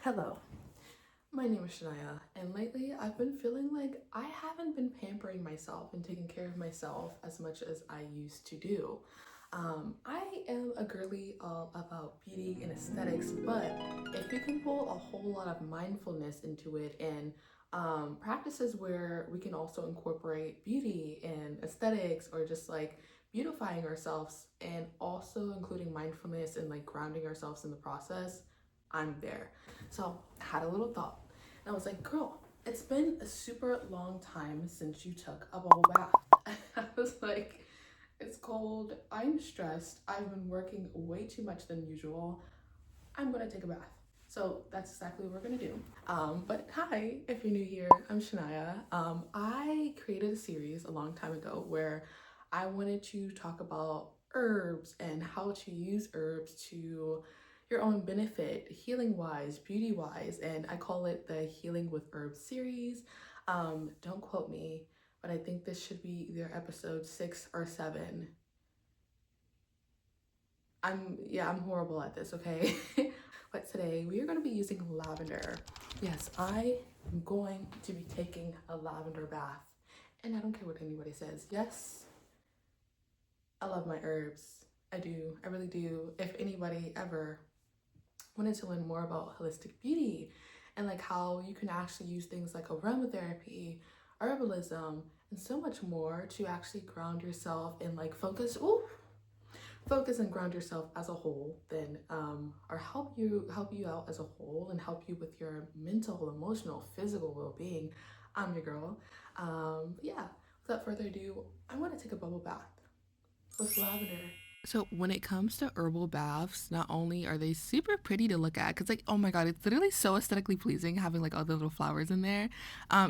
Hello, my name is Shaniah, and lately I've been feeling like I haven't been pampering myself and taking care of myself as much as I used to do. I am a girly all about beauty and aesthetics, but if we can pull a whole lot of mindfulness into it and practices where we can also incorporate beauty and aesthetics or just like beautifying ourselves and also including mindfulness and like grounding ourselves in the process, I'm there. So I had a little thought and I was like, girl, it's been a super long time since you took a bubble bath. I was like, it's cold, I'm stressed, I've been working way too much than usual. I'm gonna take a bath. So that's exactly what we're gonna do. But hi, if you're new here, I'm Shaniah. I created a series a long time ago where I wanted to talk about herbs and how to use herbs to your own benefit, healing wise, beauty wise, and I call it the Healing with Herbs series. Don't quote me, but I think this should be either episode 6 or 7. I'm horrible at this, okay? But today we are going to be using lavender. Yes, I am going to be taking a lavender bath. And I don't care what anybody says. Yes, I love my herbs. I do. I really do. If anybody ever wanted to learn more about holistic beauty and like how you can actually use things like aromatherapy, herbalism, and so much more to actually ground yourself and like focus and ground yourself as a whole, then or help you out as a whole and help you with your mental, emotional, physical well-being, I'm your girl. But yeah, without further ado, I want to take a bubble bath with lavender. So when it comes to herbal baths, not only are they super pretty to look at, because like, oh my god, it's literally so aesthetically pleasing having like all the little flowers in there.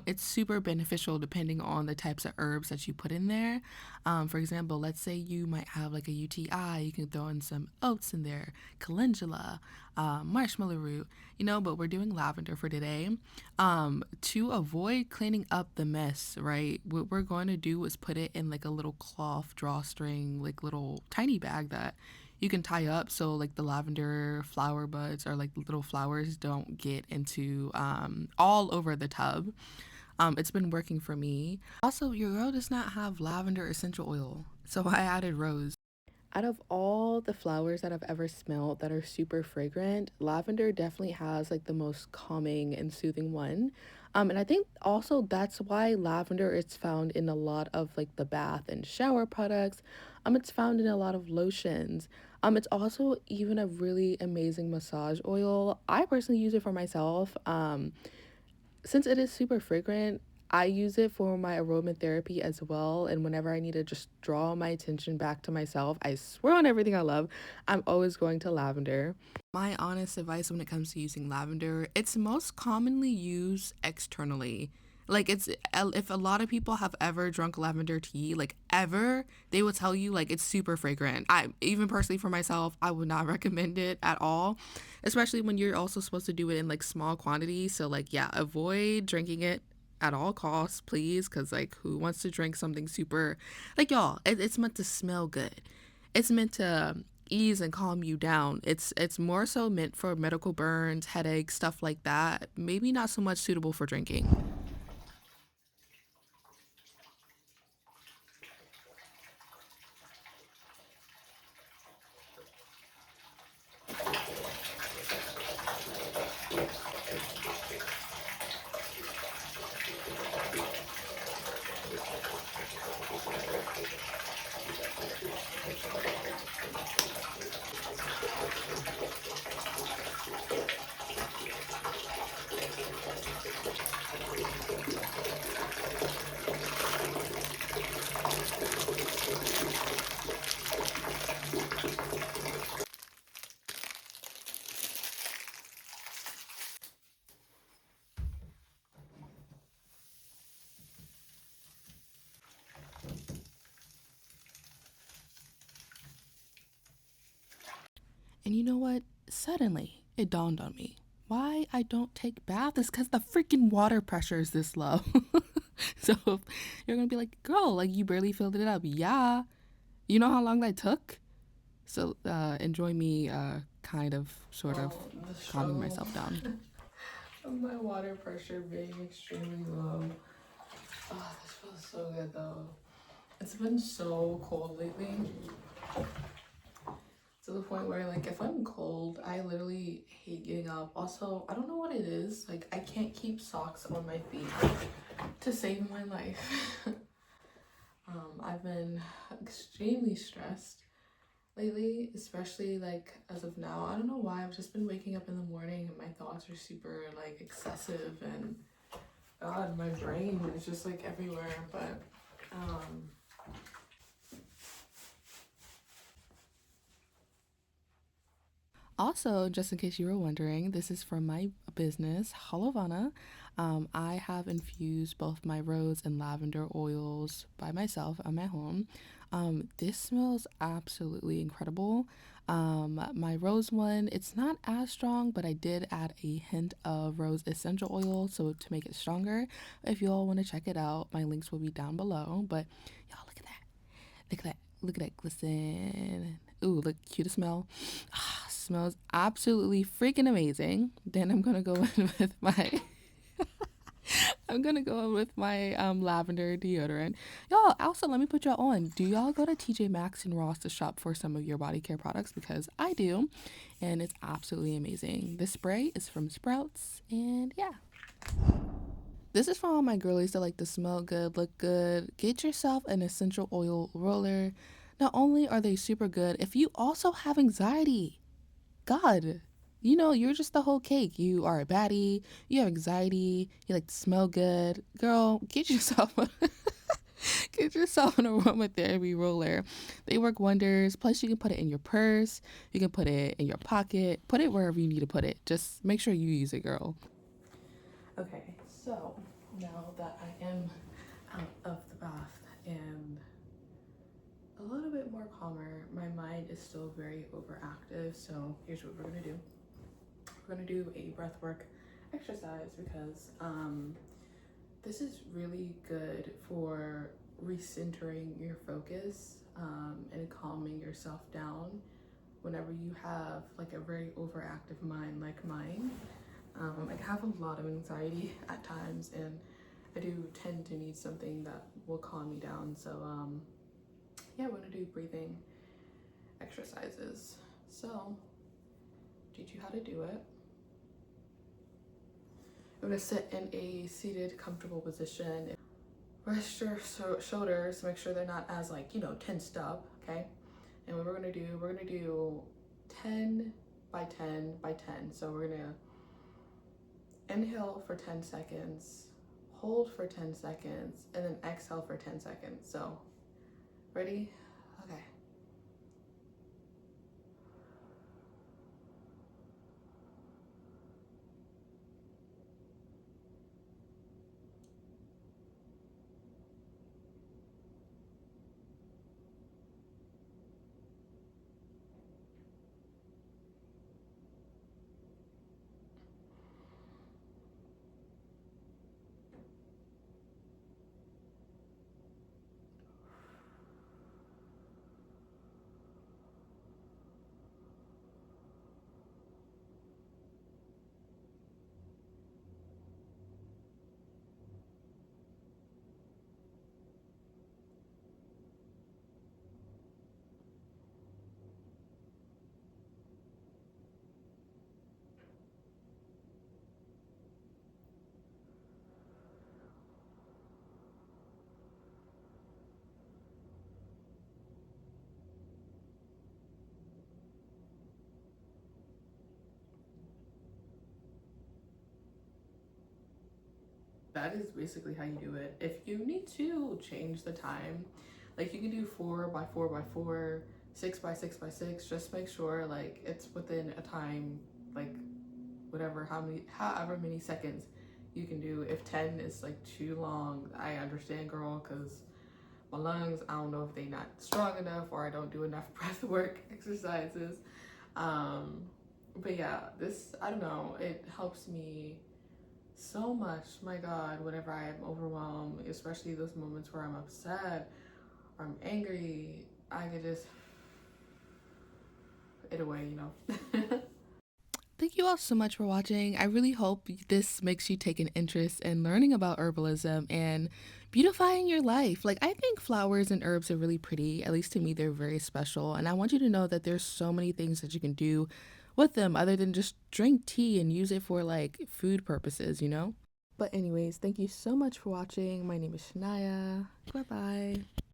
It's super beneficial depending on the types of herbs that you put in there. For example, let's say you might have like a UTI, you can throw in some oats in there, calendula, marshmallow root, but we're doing lavender for today. To avoid cleaning up the mess, right? What we're going to do is put it in like a little cloth drawstring, like little tiny bag that you can tie up so like the lavender flower buds or like little flowers don't get into all over the tub. It's been working for me. Also, your girl does not have lavender essential oil, so I added rose. Out of all the flowers that I've ever smelled that are super fragrant, lavender definitely has like the most calming and soothing one. And I think also that's why lavender is found in a lot of like the bath and shower products. It's found in a lot of lotions. It's also even a really amazing massage oil. I personally use it for myself. Since it is super fragrant, I use it for my aromatherapy as well. And whenever I need to just draw my attention back to myself, I swear on everything I love, I'm always going to lavender. My honest advice when it comes to using lavender, it's most commonly used externally. Like it's if a lot of people have ever drunk lavender tea, like ever, they will tell you like it's super fragrant. I even personally for myself, I would not recommend it at all, especially when you're also supposed to do it in like small quantities. So like yeah, avoid drinking it at all costs, please, because like who wants to drink something super like y'all? It's meant to smell good. It's meant to ease and calm you down. It's more so meant for medical burns, headaches, stuff like that. Maybe not so much suitable for drinking. And you know what? Suddenly, it dawned on me. Why I don't take baths is because the freaking water pressure is this low. So you're gonna be like, girl, like you barely filled it up. Yeah. You know how long that took? So enjoy me kind of sort of calming myself down. My water pressure being extremely low. Oh, this feels so good though. It's been so cold lately, to the point where like if I'm cold, I literally hate getting up. Also, I don't know what it is. Like I can't keep socks on my feet to save my life. I've been extremely stressed lately, especially like as of now. I don't know why. I've just been waking up in the morning and my thoughts are super like excessive, and God, my brain is just like everywhere. But also, just in case you were wondering, this is from my business, Hollovonah. I have infused both my rose and lavender oils by myself at my home. This smells absolutely incredible. My rose one, it's not as strong, but I did add a hint of rose essential oil so to make it stronger. If you all want to check it out, my links will be down below. But y'all, look at that. Look at that. Look at that glisten. Ooh, look, cute to smell. Smells absolutely freaking amazing. Then I'm gonna go in with my lavender deodorant. Y'all, also let me put y'all on. Do y'all go to TJ Maxx and Ross to shop for some of your body care products? Because I do, and it's absolutely amazing. This spray is from Sprouts, and yeah. This is for all my girlies that like to smell good, look good. Get yourself an essential oil roller. Not only are they super good, if you also have anxiety, God, you know, you're just the whole cake. You are a baddie, you have anxiety, you like to smell good. Girl, get yourself get yourself an aromatherapy roller. They work wonders. Plus you can put it in your purse, you can put it in your pocket, put it wherever you need to put it. Just make sure you use it, girl. Okay, so now that I am out of the bath and a little bit more calmer, my mind is still very overactive. So here's what we're gonna do. We're gonna do a breath work exercise because this is really good for recentering your focus and calming yourself down whenever you have like a very overactive mind like mine. I have a lot of anxiety at times, and I do tend to need something that will calm me down. So yeah, we're gonna do breathing exercises. So teach you how to do it. I'm gonna sit in a seated, comfortable position. Rest your shoulders, make sure they're not as like, you know, tensed up, okay? And what we're gonna do 10 by 10 by 10. So we're gonna inhale for 10 seconds, hold for 10 seconds, and then exhale for 10 seconds. So, ready? Okay. That is basically how you do it. If you need to change the time, like you can do 4 by 4 by 4, 6 by 6 by 6, just make sure like it's within a time, like whatever, however many seconds you can do. If 10 is like too long, I understand, girl, because my lungs, I don't know if they not strong enough or I don't do enough breath work exercises. But yeah, this, I don't know, it helps me so much. My God, whenever I am overwhelmed, especially those moments where I'm upset or I'm angry, I could just it away, you know. Thank you all so much for watching. I really hope this makes you take an interest in learning about herbalism and beautifying your life. Like, I think flowers and herbs are really pretty. At least to me, they're very special. And I want you to know that there's so many things that you can do with them other than just drink tea and use it for like food purposes, you know? But anyways, thank you so much for watching. My name is Shaniah. Bye bye.